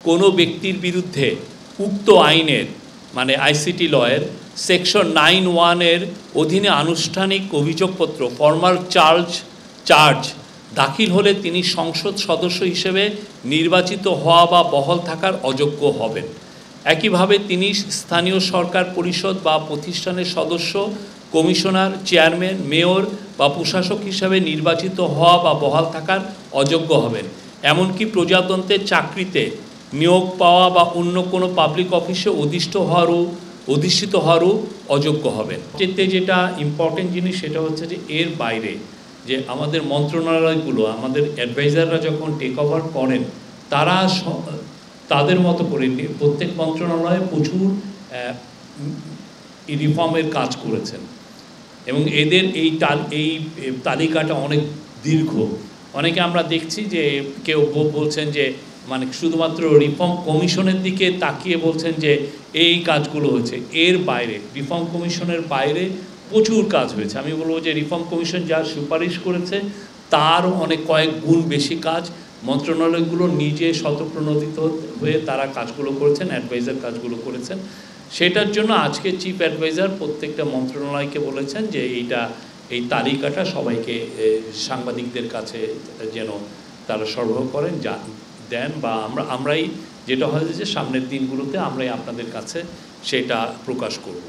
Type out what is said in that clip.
কোনো ব্যক্তির বিরুদ্ধে উক্ত আইনের মানে আইসিটি লয়ের সেকশন 9(1) অধীনে আনুষ্ঠানিক অভিযোগপত্র ফর্মাল চার্জ দাখিল হলে তিনি সংসদ সদস্য হিসেবে নির্বাচিত হওয়া বা বহাল থাকার অযোগ্য হবেন। একইভাবে তিনি স্থানীয় সরকার পরিষদ বা প্রতিষ্ঠানের সদস্য, কমিশনার, চেয়ারম্যান, মেয়র বা প্রশাসক হিসাবে নির্বাচিত হওয়া বা বহাল থাকার অযোগ্য হবেন। এমনকি প্রজাতন্ত্রের চাকরিতে নিয়োগ পাওয়া বা অন্য কোনো পাবলিক অফিসে অধিষ্ঠিত হওয়ারও অযোগ্য হবেন। যেটা ইম্পর্টেন্ট জিনিস সেটা হচ্ছে যে এর বাইরে যে আমাদের মন্ত্রণালয়গুলো, আমাদের অ্যাডভাইজাররা যখন টেক ওভার করেন তারা তাদের মতো করে প্রত্যেক মন্ত্রণালয়ে প্রচুর রিফর্মের কাজ করেছেন এবং এদের এই তালিকাটা অনেক দীর্ঘ। অনেকে আমরা দেখছি যে কেউ বলছেন যে মানে শুধুমাত্র রিফর্ম কমিশনের দিকে তাকিয়ে বলছেন যে এই কাজগুলো হয়েছে, এর বাইরে রিফর্ম কমিশনের বাইরে প্রচুর কাজ হয়েছে। আমি বলবো যে রিফর্ম কমিশন যা সুপারিশ করেছে তার অনেক কয়েক গুণ বেশি কাজ মন্ত্রণালয়গুলো নিজে স্বতঃপ্রণোদিত হয়ে তারা কাজগুলো করেছেন, অ্যাডভাইজার কাজগুলো করেছেন। সেটার জন্য আজকে চিফ অ্যাডভাইজার প্রত্যেকটা মন্ত্রণালয়কে বলেছেন যে এই তালিকাটা সবাইকে সাংবাদিকদের কাছে যেন তারা সরবরাহ করেন দেন বা আমরাই যেটা হয় যে সামনের দিনগুলোতে আমরাই আপনাদের কাছে সেটা প্রকাশ করব।